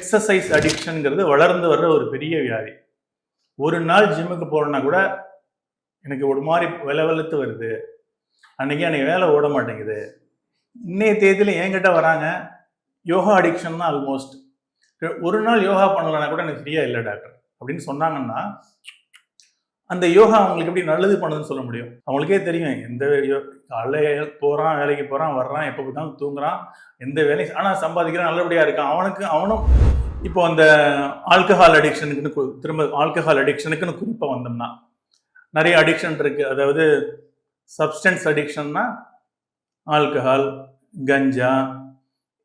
Exercise அடிக்ஷனுங்கிறது வளர்ந்து வர்ற ஒரு பெரிய வியாதி. ஒரு நாள் ஜிம்முக்கு போறேன்னா கூட எனக்கு ஒரு மாதிரி வெளுத்து வருது, அன்னைக்கு வேலை ஓட மாட்டேங்குது. இன்னைய தேதியில் என்கிட்ட வராங்க யோகா அடிக்ஷன் தான். ஆல்மோஸ்ட் ஒரு நாள் யோகா பண்ணலன்னா கூட எனக்கு ஃப்ரீயா இல்லை டாக்டர் அப்படின்னு சொன்னாங்கன்னா, அந்த யோகா அவங்களுக்கு எப்படி நல்லது பண்ணுதுன்னு சொல்ல முடியும்? அவங்களுக்கே தெரியும் எந்த காலையில போறான், வேலைக்கு போறான், வர்றான், எப்போ பார்த்தாலும் தூங்குறான், எந்த வேலையும் ஆனால் சம்பாதிக்கிறான், நல்லபடியா இருக்கான். அவனும் இப்போ அந்த ஆல்கஹால் அடிக்ஷனுக்குன்னு திரும்ப ஆல்கஹால் அடிக்ஷனுக்குன்னு குறிப்பாக வந்தோம்னா நிறைய அடிக்ஷன் இருக்கு. அதாவது சப்ஸ்டன்ஸ் அடிக்ஷன்னா ஆல்கஹால், கஞ்சா,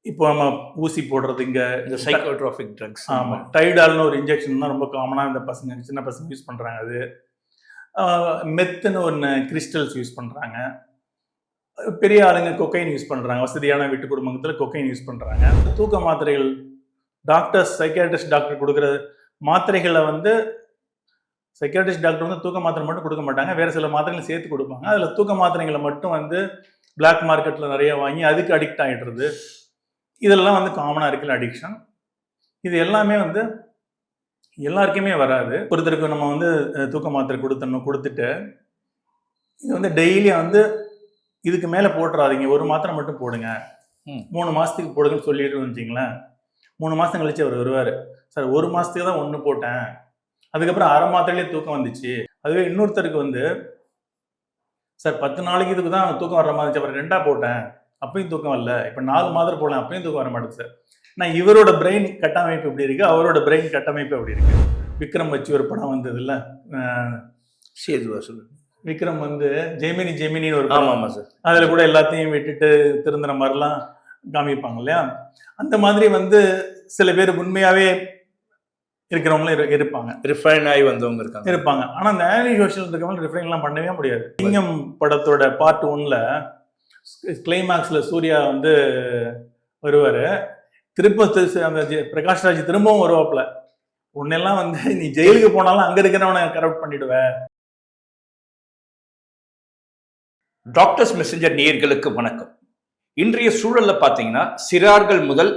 இப்போ நம்ம ஊசி போடுறது, இந்த சைக்கோட்ரோபிக் ட்ரக்ஸ். ஆமாம், டைடால்னு ஒரு இன்ஜெக்ஷன் தான் ரொம்ப காமனாக இந்த பசங்க, சின்ன பசங்க யூஸ் பண்ணுறாங்க. அது மெத்துன்னு ஒன்று கிறிஸ்டல்ஸ் யூஸ் பண்ணுறாங்க. பெரிய ஆளுங்க கொக்கைன் யூஸ் பண்ணுறாங்க. வசதியான வீட்டு குடும்பத்தில் கொக்கைன் யூஸ் பண்ணுறாங்க. தூக்க மாத்திரைகள் டாக்டர்ஸ், சைக்கியாட்ரிஸ்ட் டாக்டர் கொடுக்குற மாத்திரைகளை சைக்கியாட்ரிஸ்ட் டாக்டர் தூக்க மாத்திரை மட்டும் கொடுக்க மாட்டாங்க, வேறு சில மாத்திரைகளை சேர்த்து கொடுப்பாங்க. அதில் தூக்க மாத்திரைகளை மட்டும் பிளாக் மார்க்கெட்டில் நிறைய வாங்கி அதுக்கு அடிக்ட் ஆகிடுறது. இதெல்லாம் காமனாக இருக்கிற அடிக்ஷன். இது எல்லாமே எல்லாருக்குமே வராது. ஒருத்தருக்கு நம்ம தூக்க மாத்திரை கொடுத்துட்டு இது டெய்லி இதுக்கு மேலே போட்டுறாதீங்க, ஒரு மாத்திரை மட்டும் போடுங்க, 3 மாதத்துக்கு போடுங்கன்னு சொல்லிட்டு வச்சிங்களேன். 3 மாதம் கழிச்சு அவர் வருவார், சார் 1 மாதத்துக்கு தான் 1 போட்டேன், அதுக்கப்புறம் அரை மாத்திரையிலே தூக்கம் வந்துச்சு. அதுவே இன்னொருத்தருக்கு சார் 10 நாளைக்கு இதுக்கு தான் தூக்கம் வர மாதிரி இருந்துச்சு, அப்புறம் 2ஆ போட்டேன், அப்பயும் தூக்கம் வரல, இப்போ 4 மாத்திரை போடலாம், அப்பயும் தூக்கம் வர மாட்டேங்குது சார். நான் இவரோட பிரெயின் கட்டமைப்பு எப்படி இருக்கு, அவரோட பிரெயின் கட்டமைப்பு எப்படி இருக்கு. விக்ரம் வச்சு ஒரு படம் வந்ததுல்ல, விக்ரம் ஜெமினின்னு ஒரு படம். அதுல கூட எல்லாத்தையும் விட்டுட்டு திருந்துற மாதிரிலாம் காமிப்பாங்க இல்லையா. அந்த மாதிரி சில பேர் உண்மையாவே இருக்கிறவங்களும் இருப்பாங்க, ரிஃபைன் ஆகி வந்தவங்க இருப்பாங்க. ஆனா அந்த ஆன்டி சோஷியல் இருக்கவங்க ரிஃபைன் எல்லாம் பண்ணவே முடியாது. சிங்கம் படத்தோட பார்ட் 1ல கிளைமாக்ஸ்ல சூர்யா வருவாரு, திரும்ப அந்த பிரகாஷ்ராஜ் திரும்பவும் வருவாப்புல, உன்னெல்லாம் நீ ஜெயிலுக்கு போனாலும் அங்க இருக்கிறவனை கரெக்ட் பண்ணிடுவ. டாக்டர்ஸ் மெசஞ்சர் நேயர்களுக்கு வணக்கம். இன்றைய சூழல்ல பாத்தீங்கன்னா சிறார்கள் முதல்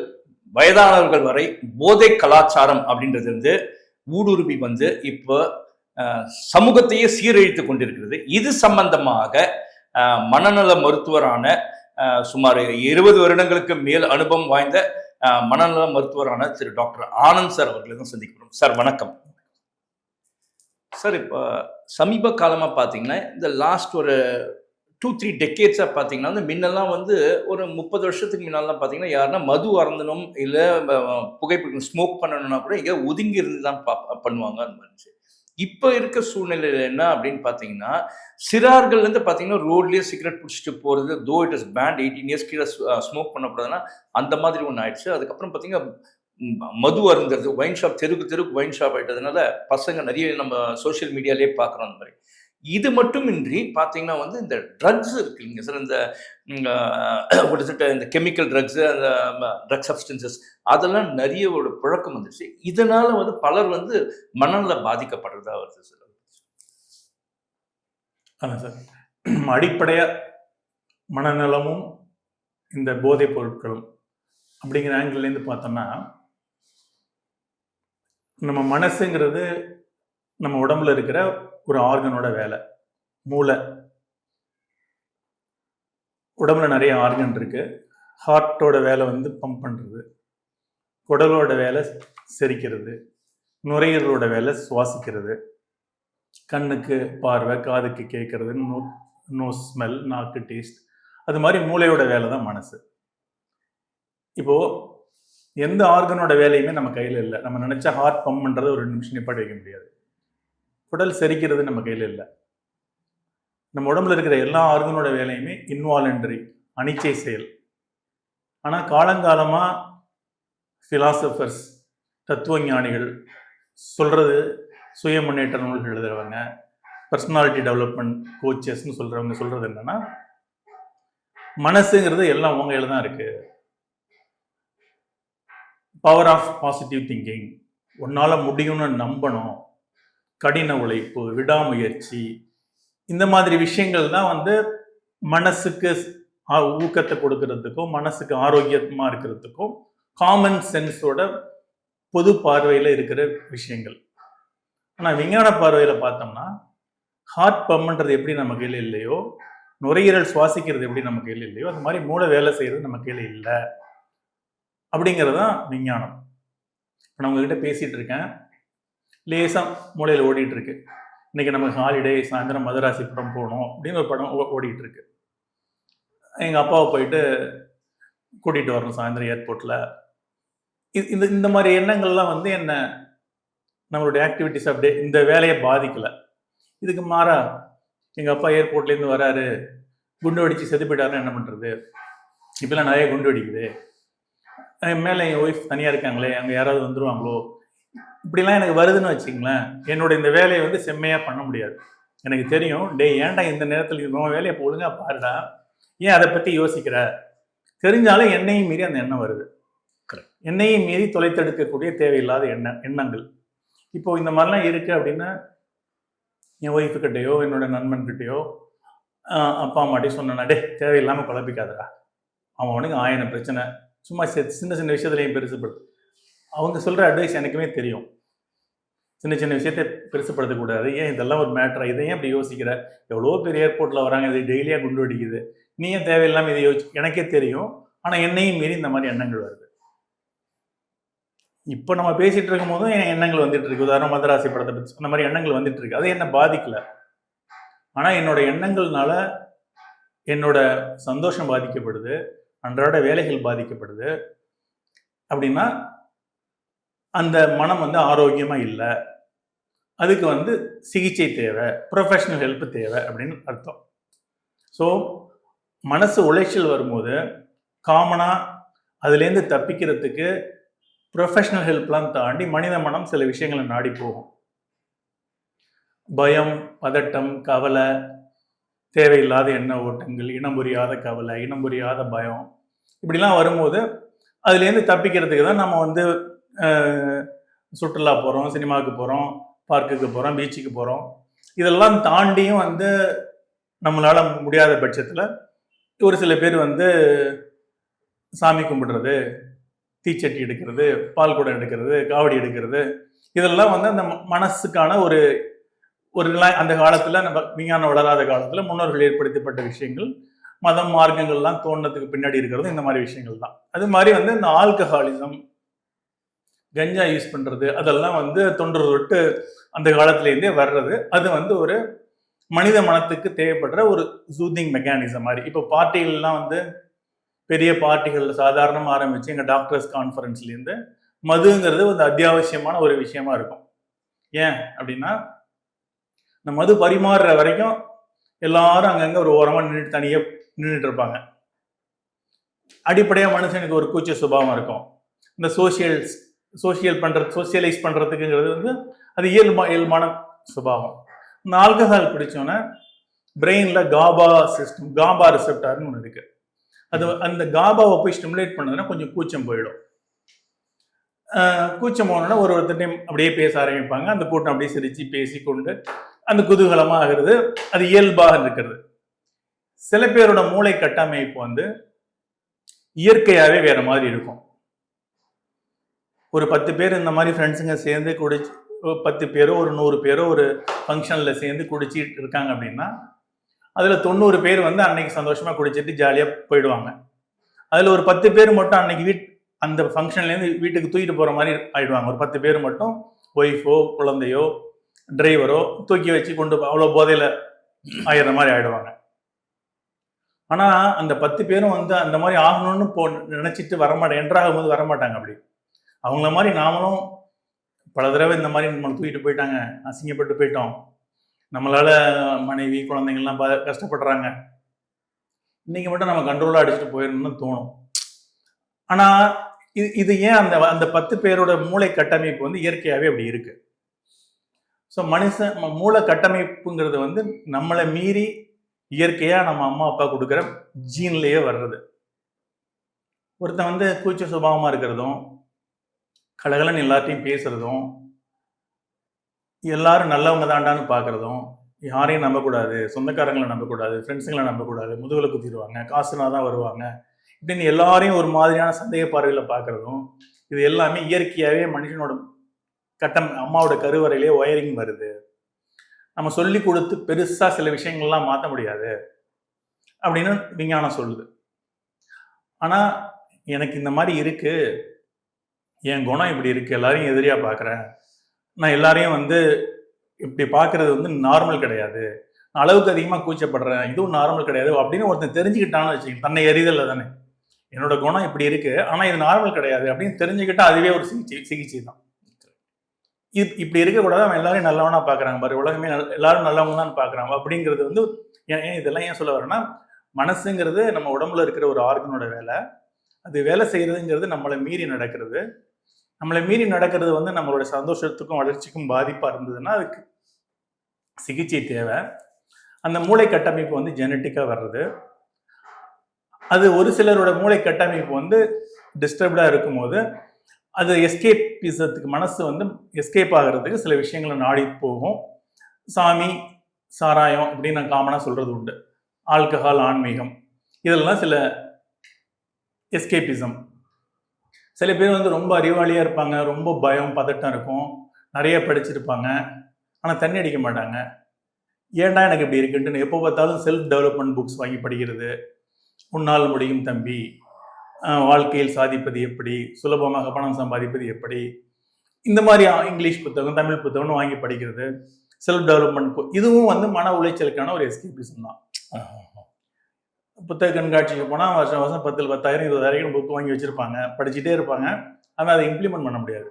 வயதானவர்கள் வரை போதை கலாச்சாரம் அப்படின்றது ஊடுருவி இப்போ சமூகத்தையே சீரழித்து கொண்டிருக்கிறது. இது சம்பந்தமாக மனநல மருத்துவரான சுமார் 20 வருடங்களுக்கு மேல் அனுபவம் வாய்ந்த மனநல மருத்துவரான திரு டாக்டர் ஆனந்த் சார் அவர்களை தான் சந்திக்கிறோம். சார் வணக்கம். சார் இப்போ சமீப காலமா பாத்தீங்கன்னா இந்த லாஸ்ட் ஒரு 2-3 டெக்கேட்ஸாக பார்த்தீங்கன்னா முன்னெல்லாம் ஒரு 30 வருஷத்துக்கு முன்னாலாம் பார்த்தீங்கன்னா யாருன்னா மது அருந்தணும் இல்லை புகைப்பிடிக்கணும், ஸ்மோக் பண்ணணும்னா கூட இங்கே ஒதுங்கி இருந்து தான் பண்ணுவாங்க. அந்த மாதிரி இப்போ இருக்க சூழ்நிலையில் என்ன அப்படின்னு பார்த்தீங்கன்னா சிறார்கள்லேருந்து பார்த்தீங்கன்னா ரோட்லேயே சிகரெட் பிடிச்சிட்டு போகிறது, though it is banned 18 years கீழே ஸ்மோக் பண்ணக்கூடாதுன்னா அந்த மாதிரி ஒன்று ஆயிடுச்சு. அதுக்கப்புறம் பார்த்தீங்கன்னா மது அருந்துறது, ஒயின் ஷாப் தெருக்கு ஒயின் ஷாப் ஆகிட்டதுனால பசங்க நிறைய நம்ம சோஷியல் மீடியாலே பார்க்குறோம். அந்த மாதிரி இது மட்டுமின்றி பார்த்தீங்கன்னா இந்த ட்ரக்ஸ் இருக்கு இல்லைங்க சார், இந்த கெமிக்கல் ட்ரக்ஸு, அந்த ட்ரக் சப்ஸ்டன்சஸ் அதெல்லாம் நிறைய ஒரு புழக்கம் வந்துருச்சு. இதனால பலர் மனநல பாதிக்கப்படுறதா வருது சார். அதான் சார், அடிப்படையா மனநலமும் இந்த போதைப் பொருட்களும் அப்படிங்கிற ஆங்கிள்லேருந்து பார்த்தோம்னா, நம்ம மனசுங்கிறது நம்ம உடம்புல இருக்கிற ஒரு ஆர்கனோட வேலை. மூளை, உடம்புல நிறைய ஆர்கன் இருக்கு. ஹார்ட்டோட வேலை பம்ப் பண்றது, குடலோட வேலை செரிக்கிறது, நுரையீரலோட வேலை சுவாசிக்கிறது, கண்ணுக்கு பார்வை, காதுக்கு கேட்கறது, நோஸ் ஸ்மெல், நாக்கு டேஸ்ட். அது மாதிரி மூளையோட வேலை தான் மனசு. இப்போ எந்த ஆர்கனோட வேலையுமே நம்ம கையில் இல்லை. நம்ம நினைச்சா ஹார்ட் பம்ப் பண்றதை ஒரு நிமிஷம் நிப்பாட்டி வைக்க முடியாது. குடல் செரிக்கிறது நம்ம கையில் இல்லை. நம்ம உடம்புல இருக்கிற எல்லா ஆர்கனோட வேலையுமே இன்வாலண்டரி, அனிச்சை செயல். ஆனால் காலங்காலமாக ஃபிலாசபர்ஸ், தத்துவ ஞானிகள் சொல்றது, சுய முன்னேற்ற நூல்கள் எழுதுறவங்க, பர்சனாலிட்டி டெவலப்மெண்ட் கோச்சஸ்ன்னு சொல்றவங்க சொல்றது என்னன்னா, மனசுங்கிறது எல்லாம் உங்க கையில் தான் இருக்கு. பவர் ஆஃப் பாசிட்டிவ் திங்கிங், உன்னால முடியும்னு நம்பணும், கடின உழைப்பு, விடாமுயற்சி, இந்த மாதிரி விஷயங்கள் தான் மனசுக்கு ஊக்கத்தை கொடுக்கறதுக்கும் மனசுக்கு ஆரோக்கியமா இருக்கிறதுக்கும் காமன் சென்ஸோட பொது பார்வையில் இருக்கிற விஷயங்கள். ஆனால் விஞ்ஞான பார்வையில் பார்த்தோம்னா ஹார்ட் பம்ப்ன்றது எப்படி நம்ம கையில் இல்லையோ, நுரையீரல் சுவாசிக்கிறது எப்படி நம்ம கையில் இல்லையோ, அது மாதிரி மூளை வேலை செய்கிறது நம்ம கையில் இல்லை அப்படிங்கிறது தான் விஞ்ஞானம். இப்போ நான் உங்ககிட்ட பேசிகிட்டு இருக்கேன், லேசாக மூளையில் ஓடிட்டு இருக்கு. இன்னைக்கு நமக்கு ஹாலிடே, சாயந்தரம் மதராசிபுரம் போகணும் அப்படின்னு ஒரு படம் ஓடிட்டு இருக்கு. எங்கள் அப்பாவை போயிட்டு கூட்டிகிட்டு வரணும் சாயந்தரம் ஏர்போர்ட்டில். இந்த மாதிரி எண்ணங்கள்லாம் வந்து என்ன நம்மளுடைய ஆக்டிவிட்டிஸ் அப்படியே இந்த வேலையை பாதிக்கலை. இதுக்கு மாறா எங்கள் அப்பா ஏர்போர்ட்லேருந்து வராரு, குண்டு வெடிச்சு செத்து போயிட்டாருன்னு என்ன பண்ணுறது? இப்போலாம் நிறைய குண்டு வெடிக்குது, மேலே என் ஒய்ஃப் தனியாக இருக்காங்களே, அங்கே யாராவது வந்துடுவாங்களோ, இப்படிலாம் எனக்கு வருதுன்னு வச்சுங்களேன். என்னோட இந்த வேலையை வந்து செம்மையாக பண்ண முடியாது. எனக்கு தெரியும், டே ஏன்டா இந்த நேரத்தில் உன் வேலையை இப்போ ஒழுங்காக பாருடா, ஏன் அதை பற்றி யோசிக்கிற? தெரிஞ்சாலும் என்னையும் மீறி அந்த எண்ணம் வருது. என்னையும் மீறி தொலைத்தெடுக்கக்கூடிய தேவையில்லாத எண்ணங்கள். இப்போ இந்த மாதிரிலாம் இருக்குது அப்படின்னா என் ஒய்ஃபுக்கிட்டையோ என்னோட நண்பன்கிட்டையோ அப்பா அம்மாட்டையும் சொன்னா, டே தேவையில்லாமல் குழப்பிக்காதடா, அவனுக்கு 1000 பிரச்சனை, சும்மா சின்ன சின்ன விஷயத்துலையும் பெருசுப்படுது. அவங்க சொல்கிற அட்வைஸ் எனக்குமே தெரியும், சின்ன சின்ன விஷயத்தை பெருசுப்படுத்தக்கூடாது, ஏன் இதெல்லாம் ஒரு மேட்டரா, இதை ஏன் அப்படி யோசிக்கிற, எவ்வளோ பேர் ஏர்போர்ட்டில் வராங்க, இது டெய்லியாக குண்டு வெடிக்குது, நீ ஏன் தேவையில்லாமல் இதை எனக்கே தெரியும். ஆனால் என்னையும் மீறி இந்த மாதிரி எண்ணங்கள் வருது. இப்போ நம்ம பேசிகிட்டு இருக்கும் போதும் என் எண்ணங்கள் வந்துட்டு இருக்கு. உதாரணம் மதராசி படத்தை பற்றி அந்த மாதிரி எண்ணங்கள் வந்துட்டு இருக்கு. அது என்ன பாதிக்கல. ஆனால் என்னோட எண்ணங்கள்னால என்னோட சந்தோஷம் பாதிக்கப்படுது, அன்றாட வேலைகள் பாதிக்கப்படுது. அப்படின்னா அந்த மனம் வந்து ஆரோக்கியமாக இல்லை. அதுக்கு வந்து சிகிச்சை தேவை, ப்ரொஃபஷனல் ஹெல்ப் தேவை அப்படின்னு அர்த்தம். ஸோ மனசு உளைச்சல் வரும்போது காமனாக அதுலேருந்து தப்பிக்கிறதுக்கு ப்ரொஃபஷனல் ஹெல்ப்லாம் தாண்டி மனித மனம் சில விஷயங்களை நாடி போகும். பயம், பதட்டம், கவலை, தேவையில்லாத எண்ண ஓட்டங்கள், இனம் புரியாத கவலை, இனம் புரியாத பயம், இப்படிலாம் வரும்போது அதுலேருந்து தப்பிக்கிறதுக்கு தான் நம்ம வந்து சுற்றுலா போகிறோம், சினிமாவுக்கு போகிறோம், பார்க்குக்கு போகிறோம், பீச்சுக்கு போகிறோம். இதெல்லாம் தாண்டியும் வந்து நம்மளால் முடியாத பட்சத்தில் ஒரு சில பேர் வந்து சாமி கும்பிடுறது, தீச்சட்டி எடுக்கிறது, பால் குடம் எடுக்கிறது, காவடி எடுக்கிறது, இதெல்லாம் வந்து அந்த மனசுக்கான ஒரு அந்த காலத்தில் நம்ம விஞ்ஞானம் வளராத காலத்தில் முன்னோர்கள் ஏற்படுத்தப்பட்ட விஷயங்கள், மதம் மார்க்கங்கள்லாம் தோன்றதுக்கு பின்னாடி இருக்கிறது இந்த மாதிரி விஷயங்கள் தான். அது மாதிரி வந்து இந்த ஆல்கஹாலிசம், கஞ்சா யூஸ் பண்ணுறது, அதெல்லாம் வந்து தொன்று தொட்டு அந்த காலத்துலேருந்தே வர்றது. அது வந்து ஒரு மனித மனத்துக்கு தேவைப்படுற ஒரு சூதிங் மெக்கானிசம் மாதிரி. இப்போ பார்ட்டிகள்லாம் வந்து பெரிய பார்ட்டிகள் சாதாரணமாக ஆரம்பித்து எங்கள் டாக்டர்ஸ் கான்ஃபரன்ஸ்லேருந்து மதுங்கிறது ஒரு அத்தியாவசியமான ஒரு விஷயமா இருக்கும். ஏன் அப்படின்னா இந்த மது பரிமாறுற வரைக்கும் எல்லாரும் அங்கங்கே ஒரு ஓரமாக நின்றுட்டு தனியாக நின்றுட்டு இருப்பாங்க. அடிப்படையாக மனுஷனுக்கு ஒரு கூச்ச சுபாவம் இருக்கும். இந்த சோசியலைஸ் பண்ணுறதுக்குங்கிறது வந்து அது இயல்பான சுபாவம். இந்த ஆல்கஹால் குடித்தோன்னே பிரெயினில் காபா ரிசெப்டார்னு ஒன்று இருக்குது. அது அந்த காபாவை போய் ஸ்டிமுலேட் பண்ணதுன்னா கொஞ்சம் கூச்சம் போயிடும். கூச்சம் போனோன்னா ஒருத்தரையும் அப்படியே பேச ஆரம்பிப்பாங்க. அந்த கூட்டம் அப்படியே சிரித்து பேசிக்கொண்டு அந்த குதூகலமாக ஆகிறது. அது இயல்பாக இருக்கிறது. சில பேரோட மூளை கட்டமைப்பு வந்து இயற்கையாகவே வேற மாதிரி இருக்கும். ஒரு 10 பேர் இந்த மாதிரி ஃப்ரெண்ட்ஸுங்க சேர்ந்து குடிச்சு, 10 பேரோ ஒரு 100 பேரோ ஒரு ஃபங்க்ஷனில் சேர்ந்து குடிச்சிட்டு இருக்காங்க அப்படின்னா அதில் 90 பேர் வந்து அன்னைக்கு சந்தோஷமாக குடிச்சிட்டு ஜாலியாக போயிடுவாங்க. அதில் ஒரு 10 பேர் மட்டும் அன்னைக்கு அந்த ஃபங்க்ஷன்லேருந்து வீட்டுக்கு தூக்கிட்டு போகிற மாதிரி ஆயிடுவாங்க. ஒரு 10 பேர் மட்டும் ஒய்ஃபோ, குழந்தையோ, டிரைவரோ தூக்கி வச்சு கொண்டு அவ்வளோ போதையில் ஆயிடுற மாதிரி ஆயிடுவாங்க. ஆனால் அந்த 10 பேரும் வந்து அந்த மாதிரி ஆகணும்னு நினச்சிட்டு என்ட்ராகும் போது வரமாட்டாங்க. அப்படி அவங்கள மாதிரி நாமளும் பல தடவை இந்த மாதிரி நம்மளை தூக்கிட்டு போயிட்டாங்க, அசிங்கப்பட்டு போயிட்டோம், நம்மளால மனைவி குழந்தைங்கள்லாம் கஷ்டப்படுறாங்க, இன்னைக்கு மட்டும் நம்ம கண்ட்ரோலாக அடிச்சுட்டு போயிடணும்னு தோணும். ஆனால் இது ஏன் அந்த 10 பேரோட மூளை கட்டமைப்பு வந்து இயற்கையாகவே அப்படி இருக்கு. ஸோ மூளை கட்டமைப்புங்கிறது வந்து நம்மளை மீறி இயற்கையாக நம்ம அம்மா அப்பா கொடுக்குற ஜீன்லேயே வர்றது. ஒருத்தன் வந்து கூச்ச சுபாவமாக இருக்கிறதும், கலகலன்னு எல்லாத்தையும் பேசுறதும், எல்லாரும் நல்லவங்க தாண்டான்னு பார்க்குறதும், யாரையும் நம்பக்கூடாது, சொந்தக்காரங்களை நம்பக்கூடாது, ஃப்ரெண்ட்ஸுங்களை நம்பக்கூடாது, முதுகில் குத்திடுவாங்க, காசுனா தான் வருவாங்க, இப்படின்னு எல்லாரையும் ஒரு மாதிரியான சந்தேக பார்வையில் பார்க்குறதும், இது எல்லாமே இயற்கையாகவே மனுஷனோட அம்மாவோட கருவறையிலே ஒயரிங் வருது. நம்ம சொல்லி கொடுத்து பெருசா சில விஷயங்கள்லாம் மாற்ற முடியாது அப்படின்னு விஞ்ஞானம் சொல்லுது. ஆனா எனக்கு இந்த மாதிரி இருக்கு, என் குணம் இப்படி இருக்கு, எல்லாரையும் எதிரியா பார்க்குறேன், நான் எல்லாரையும் இப்படி பார்க்கறது நார்மல் கிடையாது, நான் அளவுக்கு அதிகமாக கூச்சப்படுறேன், இதுவும் நார்மல் கிடையாது அப்படின்னு ஒருத்தன் தெரிஞ்சுக்கிட்டான்னு வச்சுக்கோங்க, தன்னை எரிதல் தானே, என்னோட குணம் இப்படி இருக்கு ஆனா இது நார்மல் கிடையாது அப்படின்னு தெரிஞ்சுக்கிட்டா அதுவே ஒரு சிகிச்சை தான். இப்படி இருக்கக்கூடாது, அவன் எல்லாரையும் நல்லவனா பார்க்குறாங்க பாரு, உலகமே எல்லாரும் நல்லவங்க தான் பார்க்குறாங்க அப்படிங்கிறது ஏன் இதெல்லாம் ஏன் சொல்ல வரேன்னா, மனசுங்கிறது நம்ம உடம்புல இருக்கிற ஒரு ஆர்கனோட வேலை. அது வேலை செய்யறதுங்கிறது நம்மளை மீறி நடக்கிறது. நம்மளை மீறி நடக்கிறது நம்மளோட சந்தோஷத்துக்கும் வளர்ச்சிக்கும் பாதிப்பா இருந்ததுன்னா அதுக்கு சிகிச்சை தேவை. அந்த மூளை கட்டமைப்பு ஜெனட்டிக்கா வர்றது. அது ஒரு சிலரோட மூளை கட்டமைப்பு டிஸ்டர்ப்டா இருக்கும்போது அது எஸ்கேப்பிசத்துக்கு மனசு எஸ்கேப் ஆகிறதுக்கு சில விஷயங்களை நாடி போகும். சாமி, சாராயம் அப்படின்னு நான் காமனா சொல்றது உண்டு. ஆல்கஹால், ஆன்மீகம், இதெல்லாம் சில எஸ்கேபிசம். சில பேர் ரொம்ப அறிவாளியா இருப்பாங்க, ரொம்ப பயம் பதட்டம் இருக்கும், நிறைய படிச்சிருப்பாங்க, ஆனா தண்ணி அடிக்க மாட்டாங்க. ஏன்டா எனக்கு இப்படி இருக்குன்ட்டு எப்போ பார்த்தாலும் செல்ஃப் டெவலப்மெண்ட் புக்ஸ் வாங்கி படிக்கிறது. உன்னால் முடியும் தம்பி, வாழ்க்கையில் சாதிப்பது எப்படி, சுலபமாக பணம் சம்பாதிப்பது எப்படி, இந்த மாதிரி இங்கிலீஷ் புத்தகம், தமிழ் புத்தகம்னு வாங்கி படிக்கிறது, செல்ஃப் டெவலப்மெண்ட். இதுவும் மன உளைச்சலுக்கான ஒரு எஸ்கேபிசம் தான். புத்தக கண்காட்சிக்கு போனால் வருஷம் வருஷம் 10,000 10,000 20,000 புக் வாங்கி வச்சிருப்பாங்க, படிச்சுட்டே இருப்பாங்க, ஆனால் அதை இம்ப்ளிமெண்ட் பண்ண முடியாது.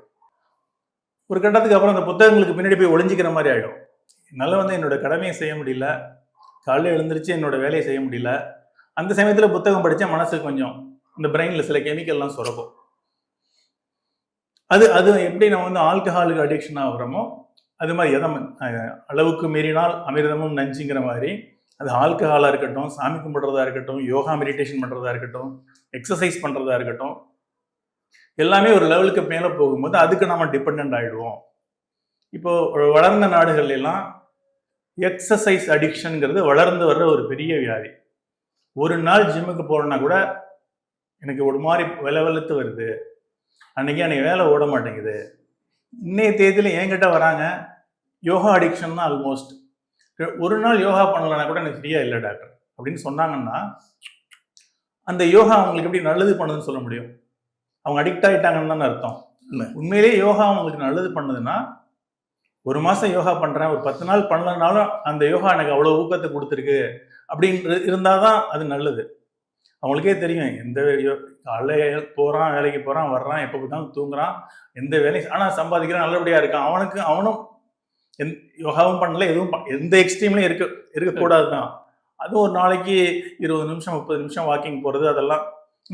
ஒரு கட்டத்துக்கு அப்புறம் அந்த புத்தகங்களுக்கு பின்னாடி போய் ஒளிஞ்சிக்கிற மாதிரி ஆகிடும். என்னால் என்னோட கடமையை செய்ய முடியல, காலையில் எழுந்திரிச்சு என்னோட வேலையை செய்ய முடியல. அந்த சமயத்தில் புத்தகம் படித்தா மனசு கொஞ்சம் இந்த பிரெயினில் சில கெமிக்கல்லாம் சுரக்கும். அது எப்படி நம்ம ஆல்கஹாலுக்கு அடிக்ஷன் ஆகுறோமோ அது மாதிரி அளவுக்கு மீறினால் அமிர்தமும் நஞ்சுங்கிற மாதிரி, அது ஆல்கஹாலாக இருக்கட்டும், சாமி கும்பிட்றதா இருக்கட்டும், யோகா மெடிடேஷன் பண்ணுறதா இருக்கட்டும், எக்ஸசைஸ் பண்ணுறதா இருக்கட்டும், எல்லாமே ஒரு லெவலுக்கு மேலே போகும்போது அதுக்கு நம்ம டிபெண்ட் ஆகிடுவோம். இப்போ வளர்ந்த நாடுகள்ல எல்லாம் எக்ஸசைஸ் அடிக்ஷனுங்கிறது வளர்ந்து வர்ற ஒரு பெரிய வியாதி. ஒரு நாள் ஜிம்முக்கு போறேன்னா கூட எனக்கு ஒரு மாதிரி வெளுத்து வருது, அன்னைக்கு எனக்கு வேலை ஓட மாட்டேங்குது. இன்னைய தேதியில் என்கிட்ட வராங்க, யோகா அடிக்ஷன் தான் ஆல்மோஸ்ட். ஒரு நாள் யோகா பண்ணலன்னா கூட எனக்கு ஃப்ரீயா இல்லை டாக்டர் அப்படின்னு சொன்னாங்கன்னா, அந்த யோகா அவங்களுக்கு எப்படி நல்லது பண்ணுதுன்னு சொல்ல முடியும்? அவங்க அடிக்ட் ஆகிட்டாங்கன்னு தானே அர்த்தம். உண்மையிலேயே யோகா அவங்களுக்கு நல்லது பண்ணுதுன்னா, ஒரு மாசம் யோகா பண்றேன், ஒரு 10 நாள் பண்ணலனாலும் அந்த யோகா எனக்கு அவ்வளவு ஊக்கத்தை கொடுத்துருக்கு அப்படின்னு இருந்தாதான் அது நல்லது. அவங்களுக்கே தெரியும், எந்த காலையில போறான், வேலைக்கு போறான், வர்றான், எப்போ பார்த்தாலும் தூங்குறான், எந்த வேலையும் ஆனா சம்பாதிக்கிறான், நல்லபடியா இருக்கான், அவனும் யோகாவும் பண்ணல, எதுவும் எந்த எக்ஸ்ட்ரீம்லையும் இருக்கக்கூடாதுதான். அதுவும் ஒரு நாளைக்கு 20 நிமிஷம் 30 நிமிஷம் வாக்கிங் போறது அதெல்லாம்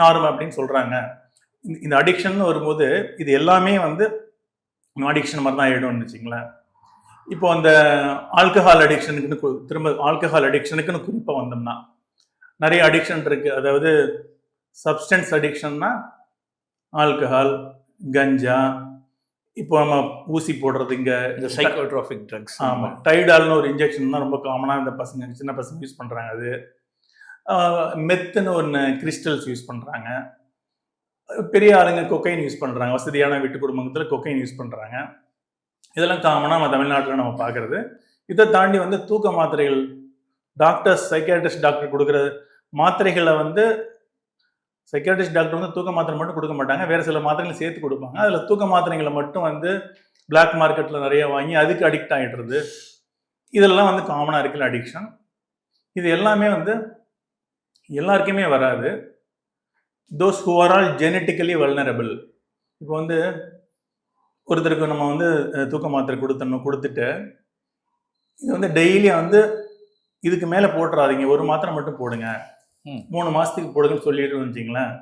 நார்மல் அப்படின்னு சொல்றாங்க. இந்த அடிக்ஷன் வரும்போது இது எல்லாமே அடிக்ஷன் மாதிரி தான் ஆயிடும்னு வச்சுங்களேன். இப்போ அந்த ஆல்கஹால் அடிக்ஷனுக்குன்னு திரும்ப ஆல்கஹால் அடிக்ஷனுக்குன்னு குறிப்பா வந்தோம்னா நிறைய அடிக்ஷன் இருக்கு. அதாவது சப்ஸ்டன்ஸ் அடிக்ஷன்னா ஆல்கஹால், கஞ்சா, இப்போ நம்ம ஊசி போடுறது, இந்த சைக்கோட்ரோபிக் ட்ரக்ஸ். ஆமாம், டைடால்னு ஒரு இன்ஜெக்ஷன் தான் ரொம்ப காமனாக இந்த சின்ன பசங்க யூஸ் பண்ணுறாங்க. அது மெத்துன்னு ஒன்று கிறிஸ்டல்ஸ் யூஸ் பண்ணுறாங்க. பெரிய ஆளுங்க கொக்கைன் யூஸ் பண்ணுறாங்க, வசதியான வீட்டு குடும்பத்தில் கொக்கைன் யூஸ் பண்ணுறாங்க. இதெல்லாம் காமனாக நம்ம தமிழ்நாட்டில் நம்ம பார்க்குறது. இதை தாண்டி தூக்க மாத்திரைகள், டாக்டர்ஸ் சைக்கியாட்ரிஸ்ட் டாக்டர் கொடுக்குற மாத்திரைகளை சைக்கியாட்ரிஸ்ட் டாக்டர் தூக்க மாத்திரை மட்டும் கொடுக்க மாட்டாங்க, வேறு சில மாத்திரைகளை சேர்த்து கொடுப்பாங்க. அதில் தூக்க மாத்திரைகளை மட்டும் பிளாக் மார்க்கெட்டில் நிறைய வாங்கி அதுக்கு அடிக்ட் ஆகிடுறது. இதெல்லாம் காமனாக இருக்கிற அடிக்ஷன். இது எல்லாமே எல்லாருக்குமே வராது. Those who are all genetically vulnerable. இப்போ ஒருத்தருக்கு நம்ம தூக்க மாத்திரை கொடுத்துட்டு இது டெய்லி இதுக்கு மேலே போட்டுறாதீங்க, ஒரு மாத்திரை மட்டும் போடுங்க, 3 மாதத்துக்கு போடுங்கன்னு சொல்லிட்டு வச்சிங்களேன்.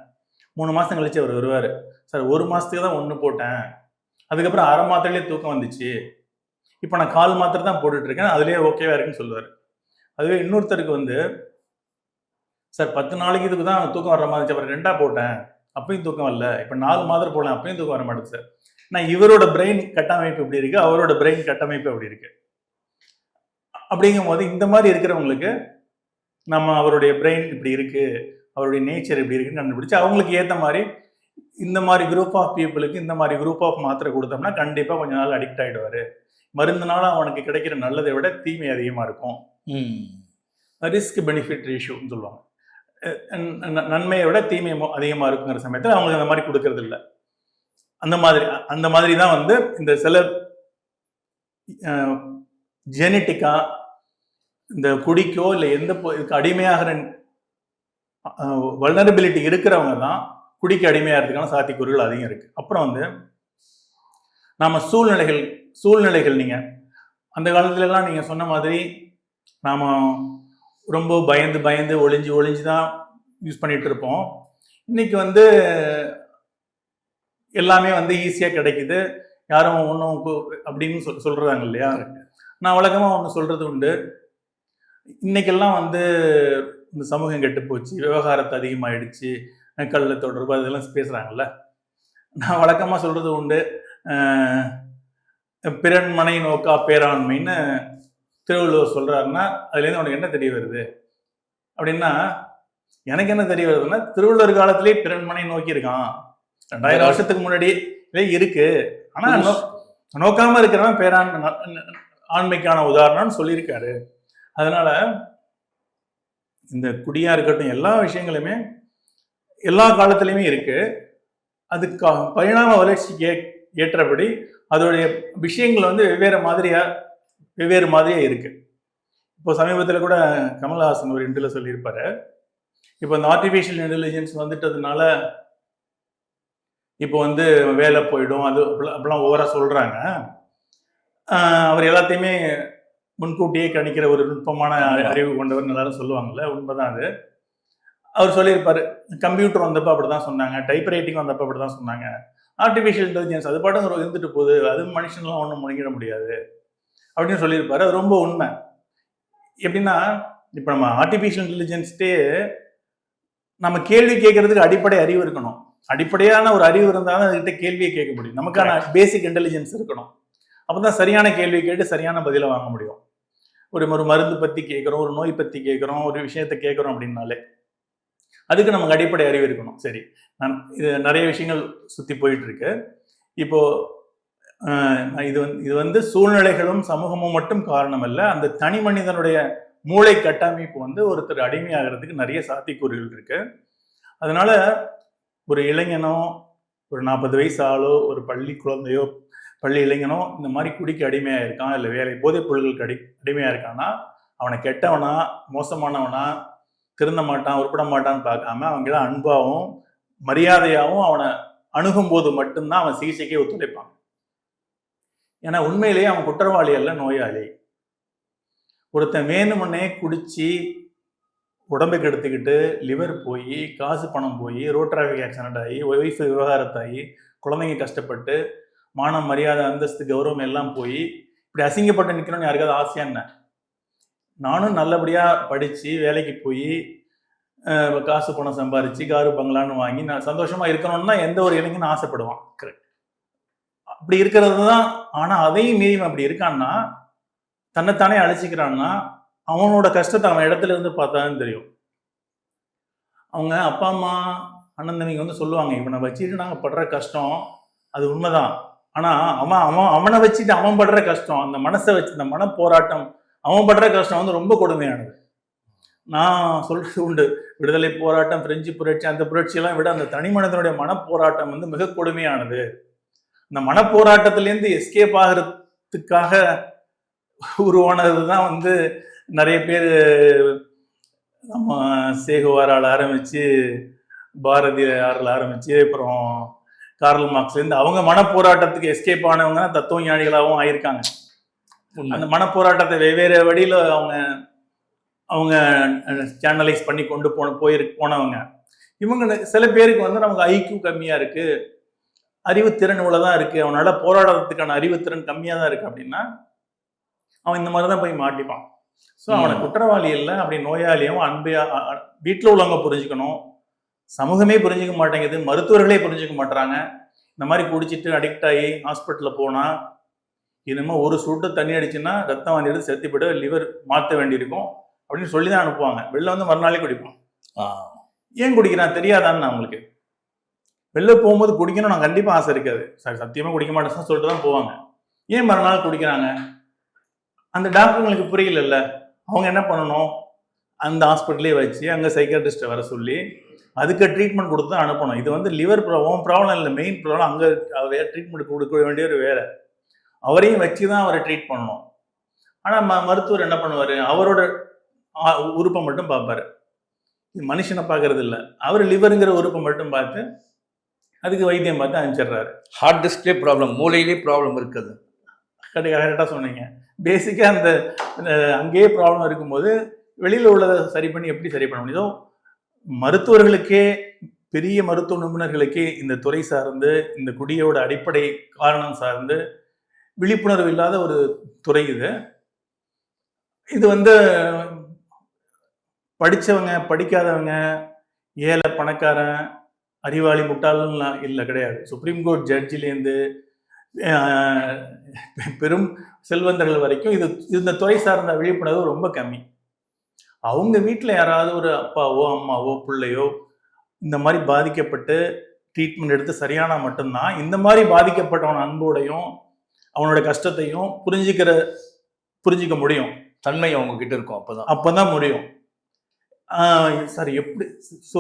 3 மாதம் கழிச்சு அவர் வருவார், சார் 1 மாதத்துக்கு தான் 1 போட்டேன், அதுக்கப்புறம் அரை மாத்திரையிலே தூக்கம் வந்துச்சு, இப்போ நான் 1/4 மாத்திரை தான் போட்டுட்ருக்கேன், அதுலேயே ஓகேவா இருக்குன்னு சொல்லுவார். அதுவே இன்னொருத்தருக்கு சார் 10 நாளைக்கு இதுக்கு தான் தூக்கம் வர மாதிரி, அப்புறம் 2ஆ போட்டேன், அப்பயும் தூக்கம் வரல, இப்போ 4 மாத்திரை போடலாம், அப்பயும் தூக்கம் வர மாட்டேங்குது சார். நான் இவரோட பிரெயின் கட்டமைப்பு இப்படி இருக்கு, அவரோட பிரெயின் கட்டமைப்பு அப்படி இருக்கு. அப்படிங்கும் போது இந்த மாதிரி இருக்கிறவங்களுக்கு நம்ம அவருடைய பிரெயின் இப்படி இருக்கு, அவருடைய நேச்சர் இப்படி இருக்குன்னு கண்டுபிடிச்சு அவங்களுக்கு ஏற்ற மாதிரி இந்த மாதிரி குரூப் ஆஃப் பீப்புளுக்கு இந்த மாதிரி குரூப் ஆஃப் மாத்திரை கொடுத்தோம்னா கண்டிப்பாக கொஞ்ச நாள் அடிக்ட் ஆகிடுவார். மருந்துனால அவனுக்கு கிடைக்கிற நல்லதை விட தீமை அதிகமாக இருக்கும். ரிஸ்க் பெனிஃபிட் ரேஷியோன்னு சொல்லுவாங்க. நன்மையை விட தீமை அதிகமாக இருக்குங்கிற சமயத்தில் அவங்களுக்கு அந்த மாதிரி கொடுக்கறது இல்லை. அந்த மாதிரி தான் வந்து இந்த சில ஜெனட்டிக்கா இந்த குடிக்கோ இல்லை எந்த அடிமையாகிற வல்னரபிலிட்டி இருக்கிறவங்க தான் குடிக்க அடிமையாகிறதுக்கான சாத்தியக்கூறுகள் அதிகம் இருக்கு. அப்புறம் வந்து நாம சூழ்நிலைகள் நீங்க அந்த காலத்துல எல்லாம் நீங்க சொன்ன மாதிரி நாம ரொம்ப பயந்து ஒளிஞ்சு தான் யூஸ் பண்ணிட்டு இருப்போம். இன்னைக்கு வந்து எல்லாமே வந்து ஈஸியா கிடைக்குது, யாரும் ஒன்றும் அப்படின்னு சொல்றாங்க இல்லையா. நான் வழக்கமா ஒன்று சொல்றது உண்டு, இன்னைக்கெல்லாம் வந்து இந்த சமூகம் கெட்டு போச்சு, விவகாரத்தை அதிகமாயிடுச்சு, கல்ல தொடர்பு அதெல்லாம் பேசுறாங்கல்ல. நான் வழக்கமா சொல்றது உண்டு, பிறன் மனை நோக்கா பேராண்மைன்னு திருவள்ளுவர் சொல்றாருன்னா அதுலேருந்து உனக்கு என்ன தெரிய வருது அப்படின்னா, எனக்கு என்ன தெரிய வருதுன்னா, திருவள்ளுவர் காலத்திலேயே பிறன் மனை நோக்கி இருக்கான், 2000 வருஷத்துக்கு முன்னாடி இருக்கு. ஆனா நோக்காம இருக்கிறவன் பேராண்மை ஆண்மைக்கான உதாரணம்னு சொல்லியிருக்காரு. அதனால இந்த குடியா இருக்கட்டும், எல்லா விஷயங்களுமே எல்லா காலத்திலையுமே இருக்கு. அதுக்கு பரிணாம வளர்ச்சிக்கு ஏற்றபடி அதோடைய விஷயங்கள் வந்து வெவ்வேறு மாதிரியா இருக்கு. இப்போ சமீபத்தில் கூட கமல்ஹாசன் ஒரு இன்டர்வியூல சொல்லியிருப்பாரு, இப்போ இந்த ஆர்டிஃபிஷியல் இன்டெலிஜென்ஸ் வந்துட்டதுனால இப்போ வந்து வேலை போயிடும், அது அப்படிலாம் ஓவரா சொல்றாங்க. அவர் எல்லாத்தையுமே முன்கூட்டியே கணிக்கிற ஒரு நுட்பமான அறிவு கொண்டவர் எல்லாரும் சொல்லுவாங்கல்ல, உண்மைதான் அது. அவர் சொல்லியிருப்பாரு, கம்ப்யூட்டர் வந்தப்போ அப்படிதான் சொன்னாங்க, டைப் ரைட்டிங் வந்தப்போ அப்படிதான் சொன்னாங்க, ஆர்டிஃபிஷியல் இன்டெலிஜென்ஸ் அது பாட்டு இருந்துட்டு போகுது, அது மனுஷன்லாம் ஒன்றும் முழுங்கிட முடியாது அப்படின்னு சொல்லியிருப்பாரு. அது ரொம்ப உண்மை. எப்படின்னா, இப்போ நம்ம ஆர்டிஃபிஷியல் இன்டெலிஜென்ஸ்டே நம்ம கேள்வி கேட்கறதுக்கு அடிப்படை அறிவு இருக்கணும். அடிப்படையான ஒரு அறிவு இருந்தாலும் அதுக்கிட்ட கேள்வியை கேட்க முடியும். நமக்கான பேசிக் இன்டெலிஜென்ஸ் இருக்கணும். அப்பதான் சரியான கேள்வி கேட்டு சரியான பதிலை வாங்க முடியும். ஒரு மருந்து பத்தி கேட்கிறோம், ஒரு நோய் பத்தி கேட்கிறோம், ஒரு விஷயத்த கேட்கிறோம் அப்படின்னாலே அதுக்கு நமக்கு அடிப்படை அறிவு இருக்கணும். சரி, இது நிறைய விஷயங்கள் சுத்தி போயிட்டு இருக்கு. இப்போ இது வந்து சூழ்நிலைகளும் சமூகமும் மட்டும் காரணம் அல்ல, அந்த தனி மனிதனுடைய மூளை கட்டமைப்பு வந்து ஒருத்தர் அடிமையாகிறதுக்கு நிறைய சாத்தியக்கூறுகள் இருக்கு. அதனால ஒரு இளைஞனோ, ஒரு 40 வயசு ஆளோ, ஒரு பள்ளி குழந்தையோ, பள்ளி இளைஞனோ இந்த மாதிரி குடிக்க அடிமையா இருக்கான், இல்லை வேலை போதைப் பொருட்களுக்கு அடிமையா இருக்கான்னா, அவனை கெட்டவனா மோசமானவனா திருந்த மாட்டான் உருப்பட மாட்டான்னு பார்க்காம அவங்களாம் அன்பாகவும் மரியாதையாகவும் அவனை அணுகும் போது மட்டும்தான் அவன் சிகிச்சைக்கே ஒத்துழைப்பான். ஏன்னா உண்மையிலேயே அவன் குற்றவாளி அல்ல, நோயாளி. ஒருத்தன் வேணுமுன்னே குடிச்சு உடம்பை கெடுத்துக்கிட்டு லிவர் போய் காசு பணம் போய் ரோட் டிராஃபிக் ஆக்சிடென்ட் ஆகி ஒய்ஃப் விவகாரத்தாகி குழந்தைங்க கஷ்டப்பட்டு மானம் மரியாதை அந்தஸ்து கௌரவம் எல்லாம் போய் இப்படி அசிங்கப்பட்டு நிற்கணும்னு யாருக்காவது ஆசையா என்ன? நானும் நல்லபடியா படிச்சு வேலைக்கு போய் காசு பணம் சம்பாரிச்சு காரு பங்களான்னு வாங்கி நான் சந்தோஷமா இருக்கணும்னு தான் எந்த ஒரு இளைஞனும் ஆசைப்படுவான். கரெக்ட், அப்படி இருக்கிறது தான். ஆனா அதையும் மீறி அப்படி இருக்கான்னா, தன்னைத்தானே அழைச்சிக்கிறான்னா, அவனோட கஷ்டத்தை அவன் இடத்துல இருந்து பார்த்தான்னு தெரியும். அவங்க அப்பா அம்மா அண்ணன் தம்பிங்க வந்து சொல்லுவாங்க, இவனை வச்சுட்டு நாங்கள் படுற கஷ்டம் அது உண்மைதான். ஆனா அவனை வச்சுட்டு அவன் படுற கஷ்டம், அந்த மனசை வச்சு இந்த மன போராட்டம் அவன் படுற கஷ்டம் வந்து ரொம்ப கொடுமையானது. நான் சொல்றது உண்டு, விடுதலை போராட்டம், பிரெஞ்சு புரட்சி, அந்த புரட்சியெல்லாம் விட அந்த தனி மனிதனுடைய மனப்போராட்டம் வந்து மிக கொடுமையானது. இந்த மனப்போராட்டத்திலேருந்து எஸ்கேப் ஆகிறதுக்காக உருவானது தான் வந்து நிறைய பேர் நம்ம சேகுவாரால் ஆரம்பிச்சு பாரதியாரில் ஆரம்பிச்சு அப்புறம் கார்ல் மார்க்ஸ்லேருந்து அவங்க மனப்போராட்டத்துக்கு எஸ்கேப் ஆனவங்க தத்துவ ஞானிகளாகவும் ஆயிருக்காங்க. அந்த மனப்போராட்டத்தை வெவ்வேறு வழியில் அவங்க சேனலைஸ் பண்ணி கொண்டு போனவங்க. இவங்க சில பேருக்கு வந்து நமக்கு ஐக்யூ கம்மியா இருக்கு, அறிவுத்திறன் இவ்வளவுதான் இருக்கு, அவனால போராடுறதுக்கான அறிவுத்திறன் கம்மியா தான் இருக்கு அப்படின்னா அவன் இந்த மாதிரிதான் போய் மாட்டிப்பான். ஸோ அவனை குற்றவாளி இல்லை, அப்படி நோயாளியும் அன்பையா வீட்டில் உள்ளவங்க புரிஞ்சுக்கணும், சமூகமே புரிஞ்சுக்க மாட்டேங்குது, மருத்துவர்களே புரிஞ்சுக்க மாட்டாங்க. இந்த மாதிரி குடிச்சிட்டு அடிக்ட் ஆகி ஹாஸ்பிட்டலில் போனா இனிமே ஒரு சுட்டு தண்ணி அடிச்சுன்னா ரத்தம் வாங்கிட்டு செத்து போய்ட்டு லிவர் மாற்ற வேண்டியிருக்கும் அப்படின்னு சொல்லி தான் அனுப்புவாங்க. வெளில வந்து மறுநாளே குடிப்பான். ஏன் குடிக்கிறான் தெரியாதான்னு அவங்களுக்கு. வெளில போகும்போது குடிக்கணும் நான் கண்டிப்பா ஆசை இருக்காது. சார் சத்தியமா குடிக்க மாட்டேன்னு சொல்லிட்டு தான் போவாங்க. ஏன் மறுநாள் குடிக்கிறாங்க? அந்த டாக்டருங்களுக்கு புரியலல்ல. அவங்க என்ன பண்ணணும்? அந்த ஹாஸ்பிட்டலே வச்சு அங்க சைக்காட்ரிஸ்ட்டை வர சொல்லி அதுக்கு ட்ரீட்மெண்ட் கொடுத்து தான் அனுப்பணும். இது வந்து லிவர் ப்ராப்ளம் இல்லை, மெயின் ப்ராப்ளம் அங்கே வேற ட்ரீட்மெண்ட் கொடுக்க வேண்டியவர் வேற. அவரையும் வச்சு தான் அவரை ட்ரீட் பண்ணணும். ஆனால் மருத்துவர் என்ன பண்ணுவார்? அவரோட உறுப்பை மட்டும் பார்ப்பாரு. மனுஷனை பார்க்கறது இல்லை. அவர் லிவருங்கிற உறுப்பை மட்டும் பார்த்து அதுக்கு வைத்தியம் பார்த்து அனுப்பிச்சிடுறாரு. ஹார்ட் டிஸ்க்லே ப்ராப்ளம், மூளையிலே ப்ராப்ளம் இருக்குது. கரெக்டாக சொன்னீங்க. பேசிக்காக அந்த அங்கேயே ப்ராப்ளம் இருக்கும்போது வெளியில் உள்ளதை சரி பண்ணி எப்படி சரி பண்ண முடியும்? மருத்துவர்களுக்கே, பெரிய மருத்துவ நிபுணர்களுக்கே இந்த துறை சார்ந்து, இந்த குடியோட அடிப்படை காரணம் சார்ந்து விழிப்புணர்வு இல்லாத ஒரு துறை இது. இது வந்து படித்தவங்க, படிக்காதவங்க, ஏழை, பணக்காரன், அறிவாளி, முட்டாளெலாம் இல்லை, கிடையாது. சுப்ரீம் கோர்ட் ஜட்ஜிலேருந்து பெரும் செல்வந்தர்கள் வரைக்கும் இது இந்த துறை சார்ந்த விழிப்புணர்வு ரொம்ப கம்மி. அவங்க வீட்டில் யாராவது ஒரு அப்பாவோ அம்மாவோ பிள்ளையோ இந்த மாதிரி பாதிக்கப்பட்டு ட்ரீட்மெண்ட் எடுத்து சரியானா மட்டும்தான் இந்த மாதிரி பாதிக்கப்பட்டவன் அன்போடையும் அவனோட கஷ்டத்தையும் புரிஞ்சிக்க முடியும். தன்மை அவங்க கிட்ட இருக்கும். அப்போதான் முடியும். சார் எப்படி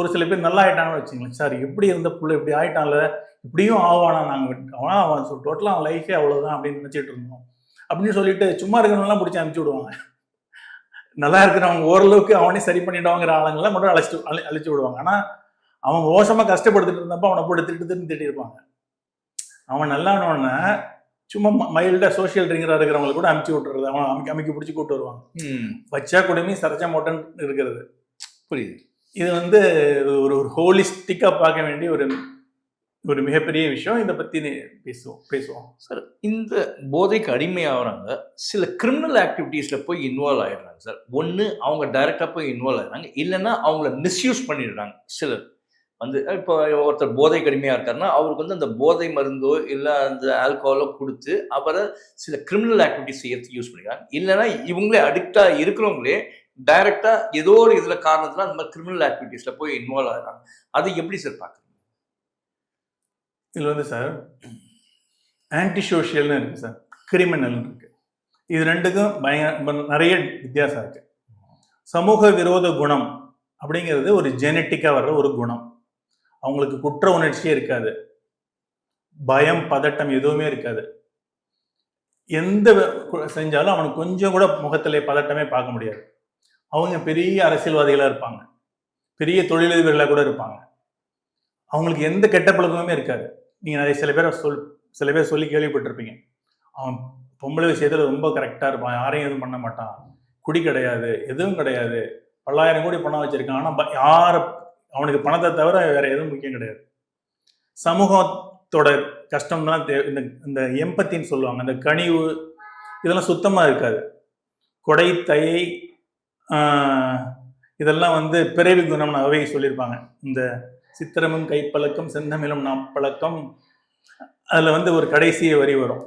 ஒரு சில பேர் நல்லா ஆயிட்டாங்கன்னு வச்சுங்களேன். சார் எப்படி இருந்த பிள்ளை இப்படி ஆயிட்டான்ல, இப்படியும் ஆவானா, நாங்கள் அவன் டோட்டலாக அவன் லைஃபே அவ்வளோதான் அப்படின்னு நினச்சிட்டு இருந்தோம் அப்படின்னு சொல்லிட்டு சும்மா இருக்கிறவங்களாம் பிடிச்சி அனுப்பிச்சி விடுவாங்க. நல்லா இருக்கிறவங்க ஓரளவுக்கு அவனே சரி பண்ணிடுவாங்கிற ஆளுங்களாம் மட்டும் அழைச்சி விடுவாங்க. ஆனால் அவன் மோசமாக கஷ்டப்படுத்திட்டு இருந்தப்போ அவனை போட்டு திட்டிருப்பாங்க. அவன் நல்லானோடனே சும்மா மைல்டாக சோஷியல் ட்ரிங்கராக இருக்கிறவங்களை கூட அமுச்சு விட்டுறது, அவன் அமைக்க பிடிச்சி கூப்பிட்டு வருவாங்க. வச்சா குடுமி சரச்சா மோட்டன்னு இருக்கிறது. புரியுது. இது வந்து ஒரு ஹோலிஸ்டிக்காக பார்க்க வேண்டிய ஒரு மிகப்பெரிய விஷயம். இதை பற்றி பேசுவோம் சார். இந்த போதைக்கு அடிமையாகிறாங்க, சில கிரிமினல் ஆக்டிவிட்டீஸில் போய் இன்வால்வ் ஆகிடுறாங்க சார். ஒன்று அவங்க டைரெக்டாக போய் இன்வால்வ் ஆகிடுறாங்க, இல்லைன்னா அவங்கள மிஸ்யூஸ் பண்ணிடுறாங்க. சிலர் வந்து இப்போ ஒருத்தர் போதைக்கு அடிமையாக இருக்காருன்னா அவருக்கு வந்து அந்த போதை மருந்தோ இல்லை அந்த ஆல்கஹாலோ கொடுத்து அவரை சில கிரிமினல் ஆக்டிவிட்டிஸ் செய்யறதுக்கு யூஸ் பண்ணிக்கிறாங்க. இல்லைன்னா இவங்களே அடிக்டாக இருக்கிறவங்களே டைரெக்டாக ஏதோ ஒரு இதில் காரணத்தில் அந்த மாதிரி கிரிமினல் ஆக்டிவிட்டீஸில் போய் இன்வால்வ் ஆகிறாங்க. அது எப்படி சார் பார்க்குறீங்க? இதில் வந்து சார் ஆன்டி சோஷியல்னு இருக்குது சார், கிரிமினல்னு இருக்குது. இது ரெண்டுக்கும் நிறைய வித்தியாசம் இருக்குது. சமூக விரோத குணம் அப்படிங்கிறது ஒரு ஜெனட்டிக்காக வர்ற ஒரு குணம். அவங்களுக்கு குற்ற உணர்ச்சியே இருக்காது, பயம், பதட்டம் எதுவுமே இருக்காது. எந்த செஞ்சாலும் அவனுக்கு கொஞ்சம் கூட முகத்திலே பதட்டமே பார்க்க முடியாது. அவங்க பெரிய அரசியல்வாதிகளாக இருப்பாங்க, பெரிய தொழிலதிபர்களாக கூட இருப்பாங்க. அவங்களுக்கு எந்த கெட்ட பழக்கமுமே இருக்காது. நீங்கள் நிறைய சில பேர் சொல்லி கேள்விப்பட்டிருப்பீங்க, அவன் பொம்பளை விஷயத்தில் ரொம்ப கரெக்டாக இருப்பான், யாரையும் எதுவும் பண்ண மாட்டான், குடி கிடையாது, எதுவும் கிடையாது, 10,000 கோடி பணம் வச்சுருக்கான், ஆனால் அவனுக்கு பணத்தை தவிர வேற எதுவும் முக்கியம் கிடையாது. சமூகத்தோட கஷ்டம்லாம் இந்த எம்பத்தின்னு சொல்லுவாங்க, இந்த கனிவு, இதெல்லாம் சுத்தமாக இருக்காது. கொடை, தயை, இதெல்லாம் வந்து பிறவி குணம்னு அவை சொல்லியிருப்பாங்க. இந்த சித்திரமும் கைப்பழக்கம் செந்தமிழும் நாப்பழக்கம், அதில் வந்து ஒரு கடைசி வரி வரும்.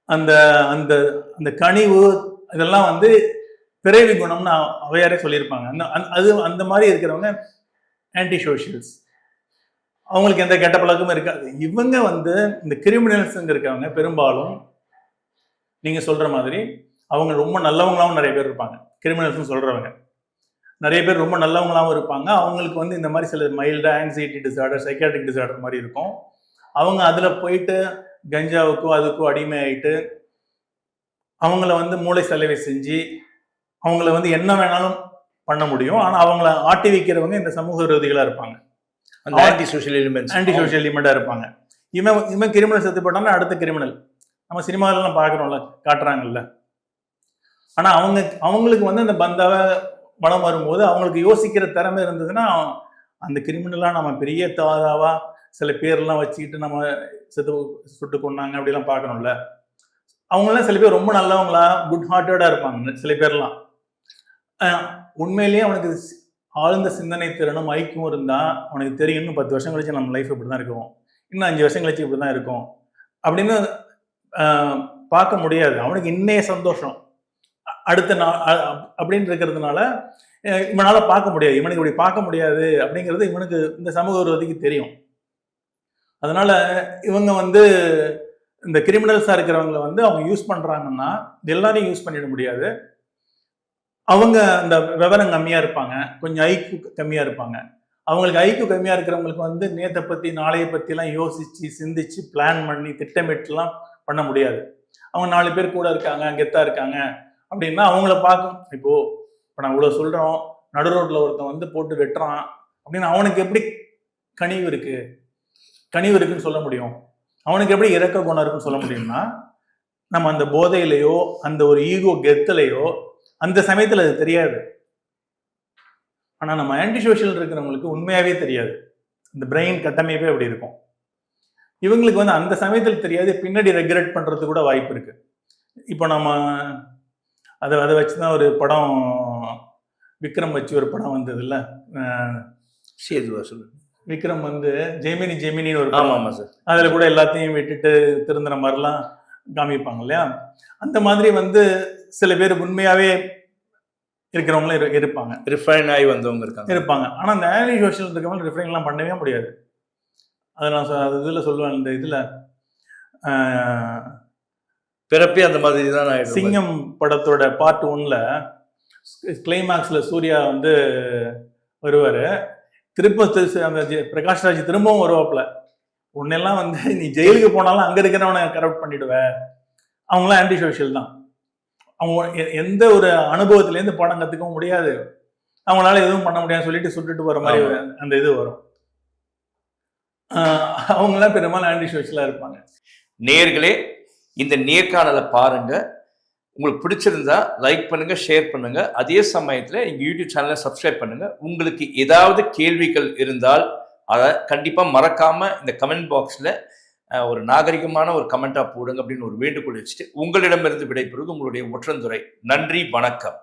அந்த அந்த அந்த கனிவு இதெல்லாம் வந்து பிறவி குணம்னு அவையாரே சொல்லியிருப்பாங்க. அந்த மாதிரி இருக்கிறவங்க ஆன்டி சோஷியல்ஸ். அவங்களுக்கு எந்த கெட்ட பழக்கமும் இருக்காது. இவங்க வந்து இந்த கிரிமினல்ஸுங்க இருக்கவங்க பெரும்பாலும் நீங்க சொல்ற மாதிரி அவங்க ரொம்ப நல்லவங்களாவும் நிறைய பேர் இருப்பாங்க. கிரிமினல்ஸ்னு சொல்றவங்க நிறைய பேர் ரொம்ப நல்லவங்களாவும் இருப்பாங்க. அவங்களுக்கு வந்து இந்த மாதிரி சில மைல்டா ஆங்ஸைட்டி டிசார்டர், சைக்காட்ரிக் டிசார்டர் மாதிரி இருக்கும். அவங்க அதுல போயிட்டு கஞ்சாவுக்கோ அதுக்கோ அடிமை ஆயிட்டு அவங்கள வந்து மூளை சலவை செஞ்சு அவங்கள வந்து என்ன வேணாலும் பண்ண முடியும். ஆனா அவங்கள ஆட்டி வைக்கிறவங்க இந்த சமூக விரோதிகளா இருப்பாங்க, ஆன்டி சோஷியல் எலிமெண்டா இருப்பாங்க. இவன் கிரிமினல் செத்து போட்டான்னா அடுத்த கிரிமினல் நம்ம சினிமாவிலாம் பார்க்குறோம்ல, காட்டுறாங்கல்ல. ஆனா அவங்களுக்கு வந்து அந்த பந்தாவை பலம் வரும்போது அவங்களுக்கு யோசிக்கிற திறமை இருந்ததுன்னா அந்த கிரிமினலா நம்ம பெரிய தாதாவா சில பேர்லாம் வச்சுக்கிட்டு நம்ம சுட்டு கொண்டாங்க அப்படிலாம் பார்க்கணும்ல. அவங்களாம் சில பேர் ரொம்ப நல்லவங்களா குட் ஹார்ட்டடா இருப்பாங்க. சில பேர்லாம் உண்மையிலேயே அவனுக்கு ஆழ்ந்த சிந்தனை திறனும் ஐக்கியமும் இருந்தா அவனுக்கு தெரியும் இன்னும் 10 வருஷம் கழிச்சு நம்ம லைஃப் இப்படிதான் இருக்கும், இன்னும் 5 வருஷம் கழிச்சு இப்படிதான் இருக்கும் அப்படின்னு பார்க்க முடியாது. அவனுக்கு இன்னைய சந்தோஷம் அடுத்த நாள் அப்படின்னு இருக்கிறதுனால இவனால பார்க்க முடியாது, இவனுக்கு இப்படி பார்க்க முடியாது அப்படிங்கிறது இவனுக்கு இந்த சமூக விரோதிக்கு தெரியும். அதனால இவங்க வந்து இந்த கிரிமினல்ஸா இருக்கிறவங்களை வந்து அவங்க யூஸ் பண்றாங்கன்னா எல்லாரையும் யூஸ் பண்ணிட முடியாது. அவங்க அந்த விவரம் கம்மியா இருப்பாங்க, கொஞ்சம் ஐக்யூ கம்மியா இருப்பாங்க. அவங்களுக்கு ஐக்யூ கம்மியா இருக்கிறவங்களுக்கு வந்து நேத்தை பத்தி நாளைய பத்தி எல்லாம் யோசிச்சு சிந்திச்சு பிளான் பண்ணி திட்டமிட்டுலாம் பண்ண முடியாது. அவங்க 4 பேர் கூட இருக்காங்க, கெத்தா இருக்காங்க அப்படின்னா அவங்கள பார்க்கும். இப்போ நான் இவ்வளவு சொல்றோம், நடு ரோட்ல ஒருத்தன் வந்து போட்டு வெட்டுறான் அப்படின்னு அவனுக்கு எப்படி கனிவு இருக்குன்னு சொல்ல முடியும்? அவனுக்கு எப்படி இரக்க குணம் இருக்குன்னு சொல்ல முடியும்னா, நம்ம அந்த போதையிலையோ அந்த ஒரு ஈகோ கெத்துலையோ அந்த சமயத்துல அது தெரியாது. ஆனா நம்ம ஆன்டி சோஷியல் இருக்கிறவங்களுக்கு உண்மையாவே தெரியாது. இந்த பிரெயின் கட்டமைப்பே அப்படி இருக்கும். இவங்களுக்கு வந்து அந்த சமயத்தில் தெரியாது, பின்னாடி ரெக்ரெட் பண்றது கூட வாய்ப்பு இருக்கு. இப்போ நம்ம அதை வச்சுதான் ஒரு படம், விக்ரம் வச்சு ஒரு படம் வந்ததுல்ல, சேதுவா சொல்லுங்க. விக்ரம் வந்து ஜெமினின்னு ஒரு ஆமா ஆமா சார். அதுல கூட எல்லாத்தையும் விட்டுட்டு திருந்துற மாதிரிலாம் காமிப்பாங்க இல்லையா? அந்த மாதிரி வந்து சில பேர் உண்மையாவே இருக்கிறவங்களும் இருப்பாங்க, ரிஃபைன் ஆகி வந்தவங்க இருப்பாங்க. ஆனா இந்த ஆன்டி சோஷியல் இருக்கவங்க ரிஃபைன் எல்லாம் பண்ணவே முடியாது. அதை நான் இதுல சொல்லுவேன், இந்த இதுல பிறப்பே அந்த மாதிரி தான். சிங்கம் படத்தோட பார்ட் 1ல கிளைமாக்ஸ்ல சூர்யா வந்து வருவாரு, திரும்ப அந்த பிரகாஷ்ராஜ் திரும்பவும் வருவாப்புல. உன்னெல்லாம் வந்து நீ ஜெயிலுக்கு போனாலும் அங்க இருக்கிறவனை கரெக்ட் பண்ணிடுவ. அவங்களாம் ஆன்டி சோஷியல் தான். அவங்க எந்த ஒரு அனுபவத்திலேருந்து பாடம் கத்துக்கவும் முடியாது, அவங்களால எதுவும் பண்ண முடியாதுன்னு சொல்லிட்டு சுட்டுட்டு போற மாதிரி அந்த இது வரும். அவங்களாம் பெரும்பாலும் ஆன்டி சோஷியலா இருப்பாங்க. நேயர்களே, இந்த நேர்காணலை பாருங்க. உங்களுக்கு பிடிச்சிருந்தா லைக் பண்ணுங்க, ஷேர் பண்ணுங்க. அதே சமயத்தில் எங்கள் யூடியூப் சேனலை சப்ஸ்கிரைப் பண்ணுங்க. உங்களுக்கு ஏதாவது கேள்விகள் இருந்தால் அதை கண்டிப்பாக மறக்காம இந்த கமெண்ட் பாக்ஸில் ஒரு நாகரிகமான ஒரு கமெண்ட்டாக போடுங்க அப்படின்னு ஒரு வேண்டுகோள் வச்சுட்டு உங்களிடமிருந்து விடைபெறுவது உங்களுடைய ஒற்றந்துரை. நன்றி, வணக்கம்.